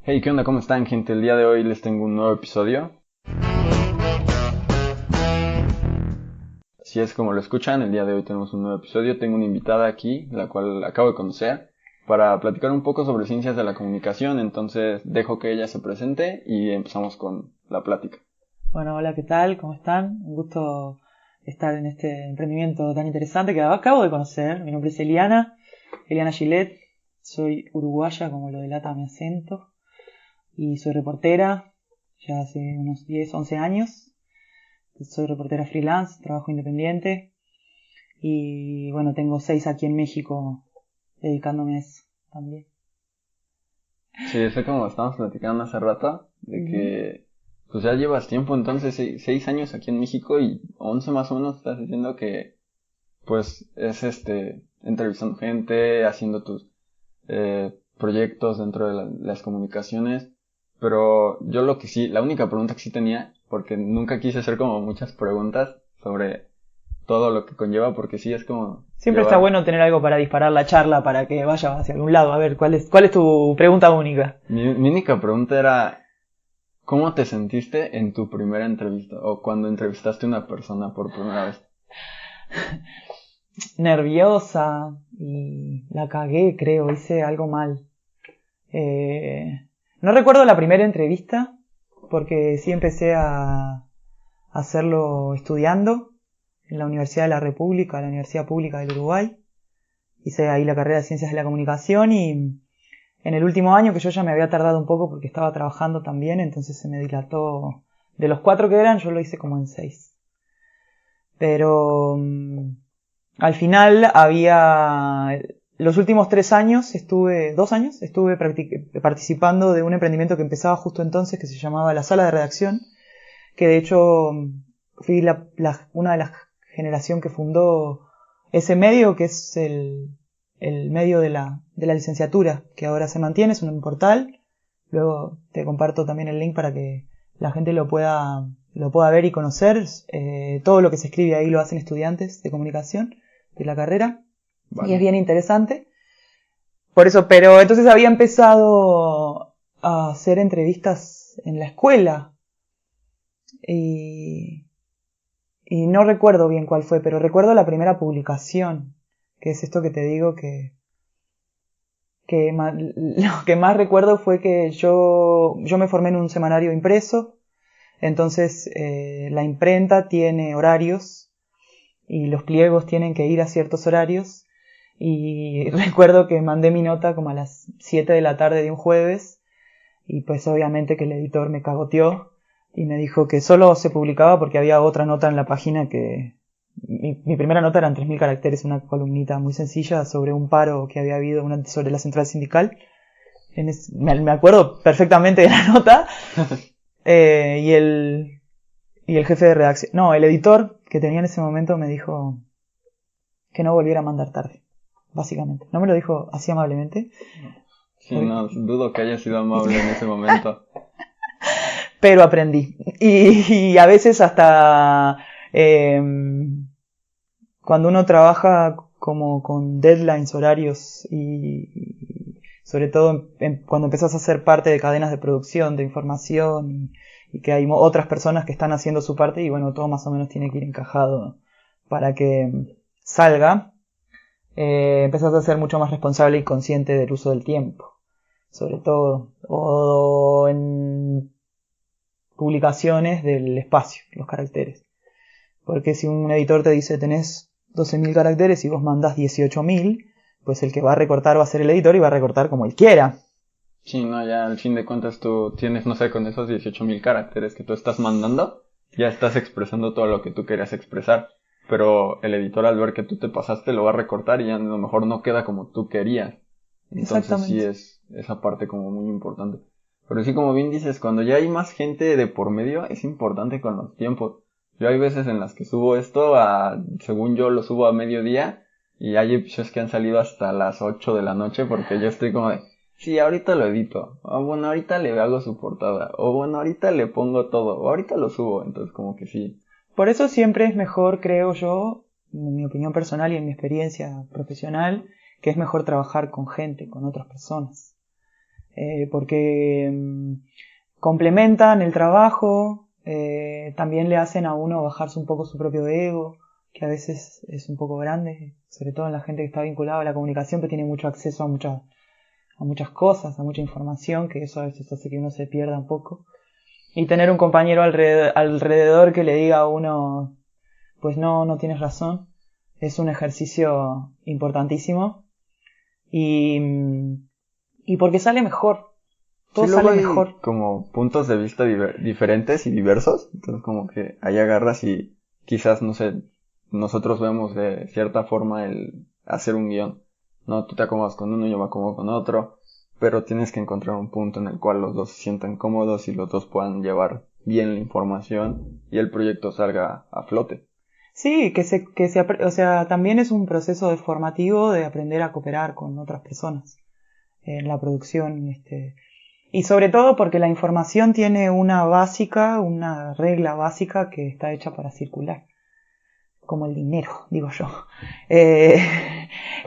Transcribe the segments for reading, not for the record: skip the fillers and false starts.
Hey, ¿qué onda? ¿Cómo están, gente? El día de hoy les tengo un nuevo episodio. Así es como lo escuchan, el día de hoy tenemos un nuevo episodio. Tengo una invitada aquí, la cual acabo de conocer, para platicar un poco sobre ciencias de la comunicación. Entonces dejo que ella se presente y empezamos con la plática. Bueno, hola, ¿qué tal? ¿Cómo están? Un gusto estar en este emprendimiento tan interesante que acabo de conocer. Mi nombre es Eliana Gillette. Soy uruguaya, como lo delata mi acento. Y soy reportera ya hace unos 10, 11 años. Soy reportera freelance, trabajo independiente. Y bueno, tengo 6 aquí en México dedicándome a eso también. Sí, eso como estábamos platicando hace rato, de que pues ya llevas tiempo, entonces 6 años aquí en México y 11 más o menos estás diciendo que pues es entrevistando gente, haciendo tus proyectos dentro de las comunicaciones, pero yo lo que sí, la única pregunta que sí tenía, porque nunca quise hacer como muchas preguntas sobre todo lo que conlleva, porque sí es como Siempre está llevar. bueno tener algo para disparar la charla para que vaya hacia algún lado. A ver, ¿cuál es tu pregunta única? Mi única pregunta era, ¿cómo te sentiste en tu primera entrevista o cuando entrevistaste a una persona por primera vez? Nerviosa y la cagué, creo, hice algo mal. Eh, no recuerdo la primera entrevista, porque sí empecé a hacerlo estudiando en la Universidad de la República, la Universidad Pública del Uruguay. Hice ahí la carrera de Ciencias de la Comunicación y en el último año, que yo ya me había tardado un poco porque estaba trabajando también, entonces se me dilató. De los 4 que eran, yo lo hice como en 6. Pero al final había. Los últimos 3 años estuve, 2 años, estuve participando de un emprendimiento que empezaba justo entonces, que se llamaba La Sala de Redacción, que de hecho fui una de las generación que fundó ese medio, que es el medio de la licenciatura, que ahora se mantiene, es un portal. Luego te comparto también el link para que la gente lo pueda ver y conocer. Todo lo que se escribe ahí lo hacen estudiantes de comunicación de la carrera. Y es Vale. bien interesante. Por eso, pero entonces había empezado a hacer entrevistas en la escuela. Y, y no recuerdo bien cuál fue, pero recuerdo la primera publicación. Que es esto que te digo lo que más recuerdo fue que yo me formé en un semanario impreso. Entonces la imprenta tiene horarios y los pliegos tienen que ir a ciertos horarios. Y recuerdo que mandé mi nota como a las 7 de la tarde de un jueves y pues obviamente que el editor me cagoteó y me dijo que solo se publicaba porque había otra nota en la página que. Mi primera nota eran 3.000 caracteres, una columnita muy sencilla sobre un paro que había habido sobre la central sindical. Me acuerdo perfectamente de la nota. Y el jefe de redacción, no, el editor que tenía en ese momento me dijo que no volviera a mandar tarde, básicamente. No me lo dijo así amablemente, Sí, no, dudo que haya sido amable en ese momento. pero aprendí. Y a veces hasta cuando uno trabaja como con deadlines, horarios y sobre todo cuando empezás a ser parte de cadenas de producción, de información y que hay otras personas que están haciendo su parte y bueno, todo más o menos tiene que ir encajado para que salga, empezás a ser mucho más responsable y consciente del uso del tiempo, sobre todo, o en publicaciones del espacio, los caracteres. Porque si un editor te dice tenés 12.000 caracteres y vos mandás 18.000, pues el que va a recortar va a ser el editor y va a recortar como él quiera. Sí, no, ya al fin de cuentas tú tienes, no sé, con esos 18.000 caracteres que tú estás mandando, ya estás expresando todo lo que tú querías expresar. Pero el editor al ver que tú te pasaste lo va a recortar y ya a lo mejor no queda como tú querías. Entonces sí Exactamente. es esa parte como muy importante. Pero sí, como bien dices, cuando ya hay más gente de por medio, es importante con los tiempos. Yo hay veces en las que subo esto según yo lo subo a mediodía y hay episodios que han salido hasta las 8 de la noche porque yo estoy como de, sí, ahorita lo edito. O bueno, ahorita le hago su portada. O bueno, ahorita le pongo todo. O ahorita lo subo. Entonces como que sí. Por eso siempre es mejor, creo yo, en mi opinión personal y en mi experiencia profesional, que es mejor trabajar con gente, con otras personas. porque complementan el trabajo, también le hacen a uno bajarse un poco su propio ego, que a veces es un poco grande, sobre todo en la gente que está vinculada a la comunicación, que tiene mucho acceso a muchas cosas, a mucha información, que eso a veces hace que uno se pierda un poco. Y tener un compañero alrededor que le diga a uno, pues no tienes razón, es un ejercicio importantísimo. Y porque sale mejor. Todo Sí, luego sale hay mejor. como puntos de vista diferentes y diversos, entonces como que ahí agarras y quizás, no sé, nosotros vemos de cierta forma el hacer un guión, ¿no? Tú te acomodas con uno, yo me acomodo con otro, pero tienes que encontrar un punto en el cual los dos se sientan cómodos y los dos puedan llevar bien la información y el proyecto salga a flote. Sí, o sea, también es un proceso de formativo de aprender a cooperar con otras personas en la producción, y sobre todo porque la información tiene una regla básica que está hecha para circular, como el dinero, digo yo. Eh,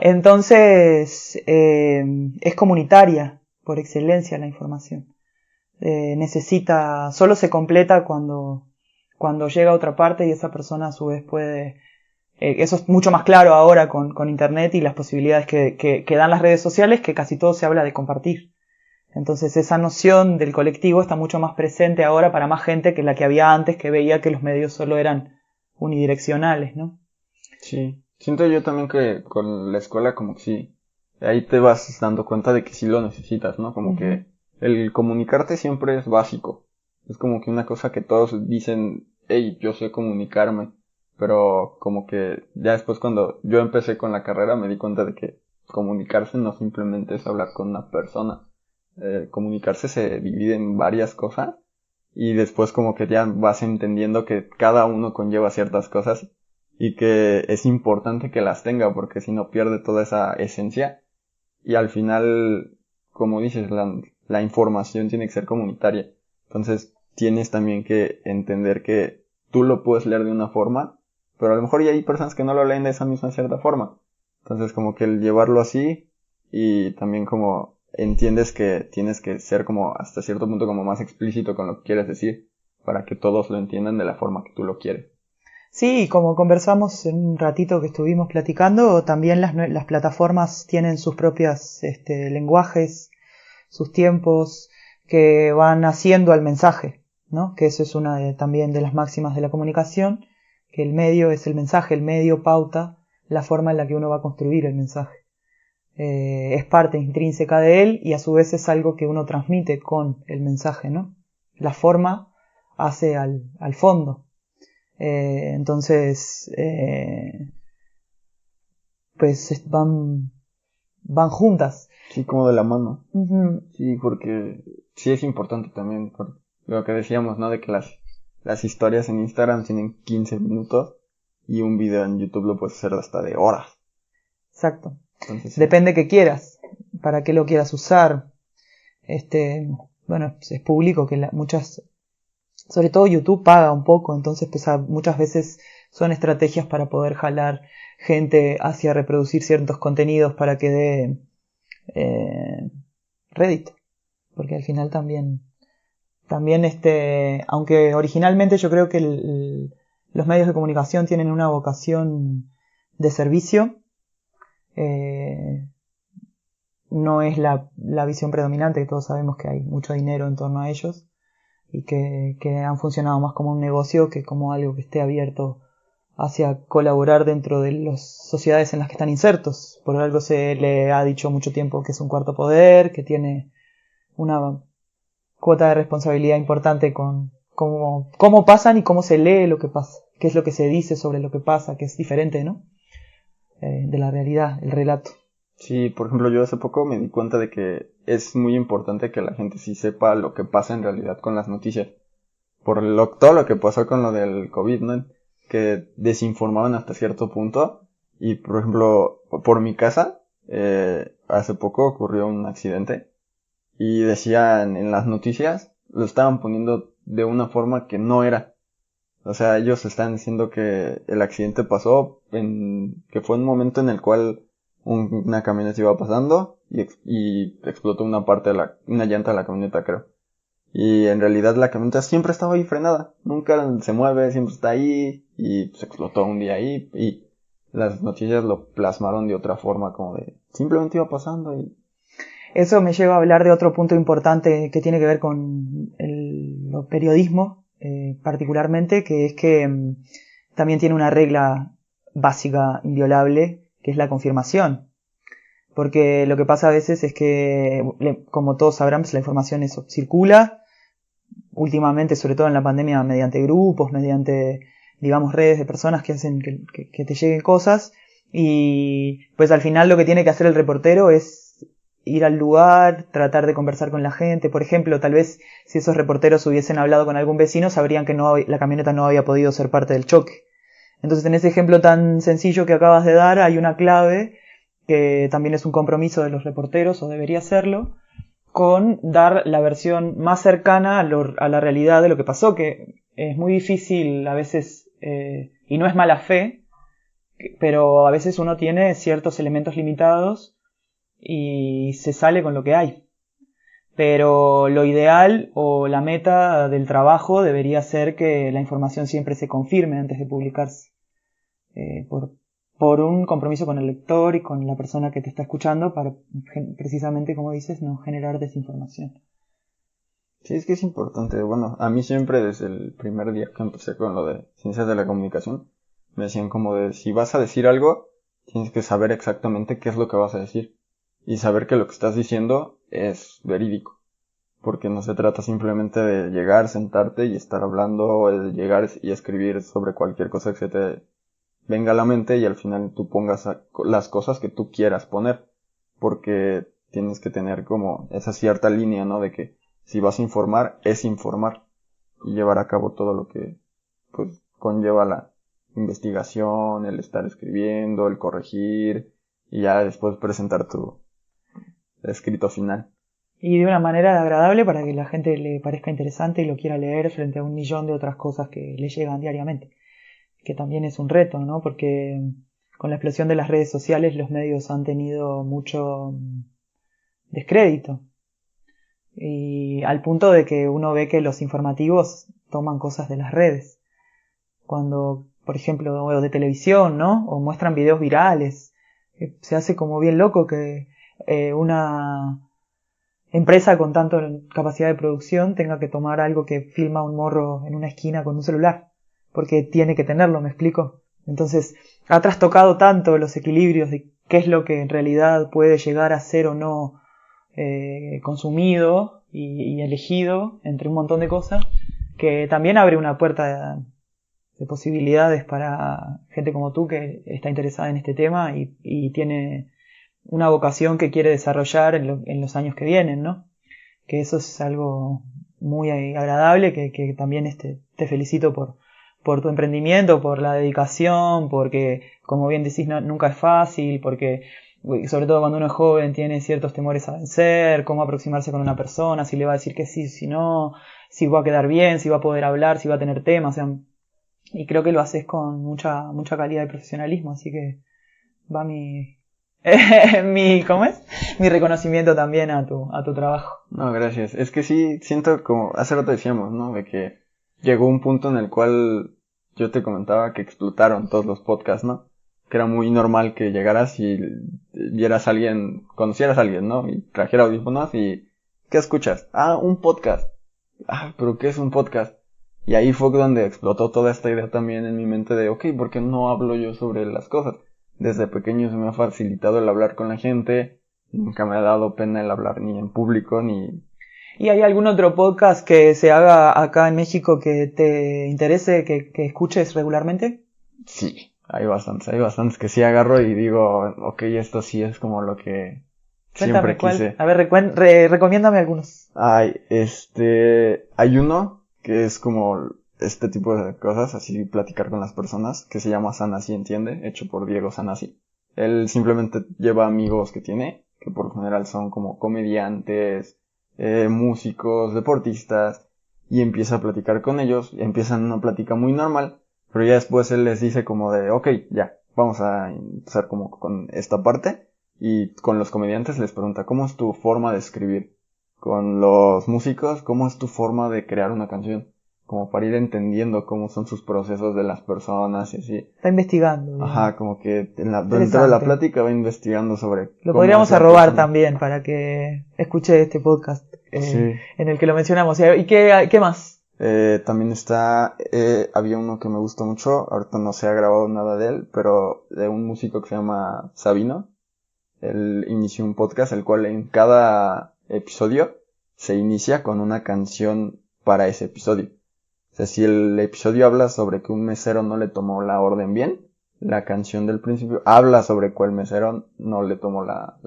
entonces, es comunitaria por excelencia la información. Solo se completa cuando llega a otra parte y esa persona a su vez puede. Eso es mucho más claro ahora con Internet y las posibilidades que dan las redes sociales, que casi todo se habla de compartir. Entonces esa noción del colectivo está mucho más presente ahora para más gente que la que había antes, que veía que los medios solo eran unidireccionales, ¿no? Sí, siento yo también que con la escuela como que sí, ahí te vas dando cuenta de que sí lo necesitas, ¿no? Como que el comunicarte siempre es básico. Es como que una cosa que todos dicen, hey, yo sé comunicarme, pero como que ya después cuando yo empecé con la carrera me di cuenta de que comunicarse no simplemente es hablar con una persona. Comunicarse se divide en varias cosas y después como que ya vas entendiendo que cada uno conlleva ciertas cosas y que es importante que las tenga porque si no pierde toda esa esencia y al final, como dices, la información tiene que ser comunitaria. Entonces tienes también que entender que tú lo puedes leer de una forma, pero a lo mejor ya hay personas que no lo leen de esa misma cierta forma. Entonces como que el llevarlo así y también como entiendes que tienes que ser como hasta cierto punto como más explícito con lo que quieres decir para que todos lo entiendan de la forma que tú lo quieres. Sí, como conversamos en un ratito que estuvimos platicando, también las plataformas tienen sus propios lenguajes, sus tiempos, que van haciendo al mensaje, ¿no? Que eso es también de las máximas de la comunicación, que el medio es el mensaje, el medio pauta la forma en la que uno va a construir el mensaje. Es parte intrínseca de él y a su vez es algo que uno transmite con el mensaje, ¿no? La forma hace al fondo. Entonces, pues van juntas. Sí, como de la mano. Uh-huh. Sí, porque sí es importante también, por lo que decíamos, ¿no? De que las historias en Instagram tienen 15 minutos y un video en YouTube lo puedes hacer hasta de horas. Exacto. Entonces, sí. Depende qué quieras, para qué lo quieras usar. Bueno, es público que sobre todo YouTube paga un poco, entonces pues muchas veces son estrategias para poder jalar gente hacia reproducir ciertos contenidos para que dé rédito, porque al final también aunque originalmente yo creo que los medios de comunicación tienen una vocación de servicio, no es la visión predominante, que todos sabemos que hay mucho dinero en torno a ellos y que han funcionado más como un negocio que como algo que esté abierto hacia colaborar dentro de las sociedades en las que están insertos. Por algo se le ha dicho mucho tiempo que es un cuarto poder, que tiene una cuota de responsabilidad importante con cómo pasan y cómo se lee lo que pasa, qué es lo que se dice sobre lo que pasa, que es diferente, ¿no? De la realidad, el relato. Sí, por ejemplo, yo hace poco me di cuenta de que es muy importante que la gente sí sepa lo que pasa en realidad con las noticias. Por todo lo que pasó con lo del COVID, ¿no? Que desinformaban hasta cierto punto. Y, por ejemplo, por mi casa, hace poco ocurrió un accidente. Y decían en las noticias, lo estaban poniendo de una forma que no era. O sea, ellos están diciendo que el accidente pasó que fue un momento en el cual una camioneta iba pasando y explotó una parte de una llanta de la camioneta, creo. Y en realidad la camioneta siempre estaba ahí frenada, nunca se mueve, siempre está ahí, y pues explotó un día ahí, y las noticias lo plasmaron de otra forma, como de simplemente iba pasando y... Eso me lleva a hablar de otro punto importante que tiene que ver con el periodismo, particularmente, que es que también tiene una regla básica, inviolable, que es la confirmación. Porque lo que pasa a veces es que, como todos sabrán, pues la información eso circula, últimamente, sobre todo en la pandemia, mediante grupos, mediante, digamos, redes de personas que hacen que te lleguen cosas, y pues al final lo que tiene que hacer el reportero es ir al lugar, tratar de conversar con la gente. Por ejemplo, tal vez si esos reporteros hubiesen hablado con algún vecino, sabrían que la camioneta no había podido ser parte del choque. Entonces, en ese ejemplo tan sencillo que acabas de dar, hay una clave que también es un compromiso de los reporteros, o debería serlo, con dar la versión más cercana a la realidad de lo que pasó, que es muy difícil a veces, y no es mala fe, pero a veces uno tiene ciertos elementos limitados y se sale con lo que hay. Pero lo ideal o la meta del trabajo debería ser que la información siempre se confirme antes de publicarse, por un compromiso con el lector y con la persona que te está escuchando, para precisamente, como dices, no generar desinformación. Sí, es que es importante. Bueno, a mí siempre desde el primer día que empecé con lo de ciencias de la comunicación, me decían como de, si vas a decir algo, tienes que saber exactamente qué es lo que vas a decir. Y saber que lo que estás diciendo es verídico. Porque no se trata simplemente de llegar, sentarte y estar hablando, o de llegar y escribir sobre cualquier cosa que se te venga a la mente y al final tú pongas las cosas que tú quieras poner. Porque tienes que tener como esa cierta línea, ¿no? De que si vas a informar, es informar. Y llevar a cabo todo lo que, pues, conlleva la investigación, el estar escribiendo, el corregir, y ya después presentar tu escrito final. Y de una manera agradable para que la gente le parezca interesante y lo quiera leer frente a un millón de otras cosas que le llegan diariamente. Que también es un reto, ¿no? Porque con la explosión de las redes sociales los medios han tenido mucho descrédito. Y al punto de que uno ve que los informativos toman cosas de las redes. Cuando, por ejemplo, o de televisión, ¿no? O muestran videos virales. Se hace como bien loco que una empresa con tanta capacidad de producción tenga que tomar algo que filma un morro en una esquina con un celular. Porque tiene que tenerlo, ¿me explico? Entonces, ha trastocado tanto los equilibrios de qué es lo que en realidad puede llegar a ser o no consumido y elegido entre un montón de cosas, que también abre una puerta de posibilidades para gente como tú que está interesada en este tema y tiene una vocación que quiere desarrollar en los años que vienen, ¿no? Que eso es algo muy agradable, que también te felicito por tu emprendimiento, por la dedicación, porque, como bien decís, nunca es fácil, porque sobre todo cuando uno es joven tiene ciertos temores a vencer, cómo aproximarse con una persona, si le va a decir que sí, si no, si va a quedar bien, si va a poder hablar, si va a tener temas, o sea, y creo que lo haces con mucha calidad de profesionalismo, así que va ¿cómo es? Mi reconocimiento también a tu trabajo. No, gracias. Es que sí, siento como, hace rato decíamos, ¿no? De que llegó un punto en el cual yo te comentaba que explotaron todos los podcasts, ¿no? Que era muy normal que llegaras y vieras a alguien, conocieras a alguien, ¿no? Y trajera audífonos y, ¿qué escuchas? Ah, un podcast. Ah, pero ¿qué es un podcast? Y ahí fue donde explotó toda esta idea también en mi mente de, ok, ¿por qué no hablo yo sobre las cosas? Desde pequeño se me ha facilitado el hablar con la gente, nunca me ha dado pena el hablar ni en público ni... ¿Y hay algún otro podcast que se haga acá en México que te interese, que escuches regularmente? Sí, hay bastantes que sí agarro y digo, ok, esto sí es como lo que Cuéntame siempre quise. A ver, recomiéndame algunos. Hay uno que es como este tipo de cosas, así platicar con las personas, que se llama Sanasi Entiende, hecho por Diego Sanasi. Él simplemente lleva amigos que tiene, que por lo general son como comediantes, músicos, deportistas, y empieza a platicar con ellos, empiezan una plática muy normal, pero ya después él les dice como de, ok, ya, vamos a empezar como con esta parte, y con los comediantes les pregunta, ¿cómo es tu forma de escribir? Con los músicos, ¿cómo es tu forma de crear una canción? Como para ir entendiendo cómo son sus procesos de las personas y así. Está investigando. Digamos. Ajá, como que dentro de la plática va investigando sobre... Lo podríamos arrobar también para que escuche este podcast sí. en el que lo mencionamos. ¿Y qué más? También había uno que me gustó mucho, ahorita no se ha grabado nada de él, pero de un músico que se llama Sabino. Él inició un podcast, el cual en cada episodio se inicia con una canción para ese episodio. O sea, si el episodio habla sobre que un mesero no le tomó la orden bien, la canción del principio habla sobre que el mesero no le tomó la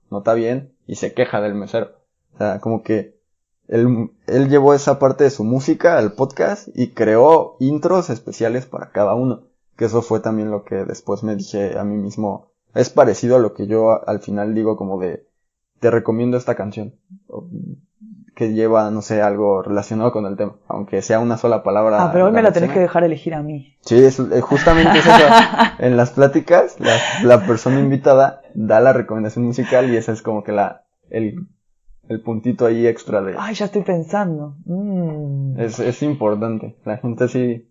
nota bien y se queja del mesero. O sea, como que él llevó esa parte de su música al podcast y creó intros especiales para cada uno. Que eso fue también lo que después me dije a mí mismo. Es parecido a lo que yo al final digo como de, te recomiendo esta canción. Que lleva, no sé, algo relacionado con el tema. Aunque sea una sola palabra. Pero hoy me la tenés que dejar elegir a mí. Sí, justamente es eso. En las pláticas, la persona invitada da la recomendación musical y esa es como que el puntito ahí extra de... Ay, ya estoy pensando. Es importante. La gente sí...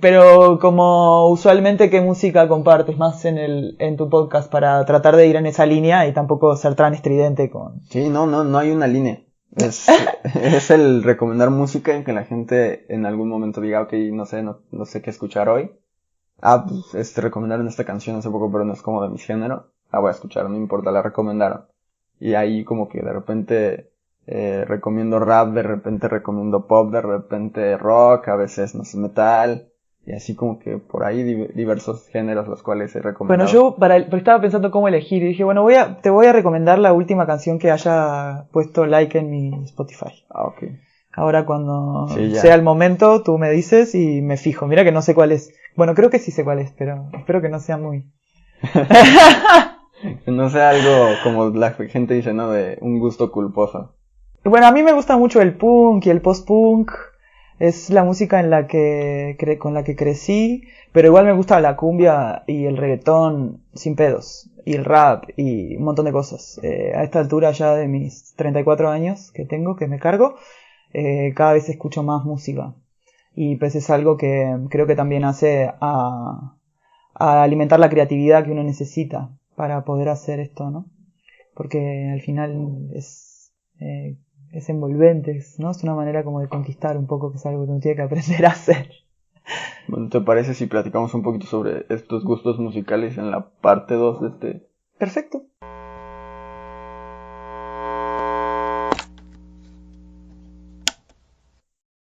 Pero como usualmente, ¿qué música compartes más en tu podcast para tratar de ir en esa línea y tampoco ser tan estridente con... Sí, no hay una línea. Es el recomendar música en que la gente en algún momento diga, ok, no sé qué escuchar hoy. Pues recomendaron esta canción hace poco, pero no es como de mi género. Voy a escuchar, no importa, la recomendaron. Y ahí como que de repente recomiendo rap, de repente recomiendo pop, de repente rock, a veces no sé, metal. Y así como que por ahí diversos géneros los cuales he recomendado. Bueno, yo pero estaba pensando cómo elegir y dije, bueno, te voy a recomendar la última canción que haya puesto like en mi Spotify. Ok. Ahora cuando sea el momento, tú me dices y me fijo. Mira que no sé cuál es. Bueno, creo que sí sé cuál es, pero espero que no sea muy... Que no sea algo como la gente dice, ¿no? De un gusto culposo. Bueno, a mí me gusta mucho el punk y el post-punk. Es la música con la que crecí, pero igual me gusta la cumbia y el reggaetón sin pedos, y el rap y un montón de cosas. A esta altura ya de mis 34 años que me cargo, cada vez escucho más música. Y pues es algo que creo que también hace a alimentar la creatividad que uno necesita para poder hacer esto, ¿no? Porque al final es envolvente, ¿no? Es una manera como de conquistar un poco, que es algo que uno tiene que aprender a hacer. Bueno, ¿te parece si platicamos un poquito sobre estos gustos musicales en la parte 2 de este? Perfecto.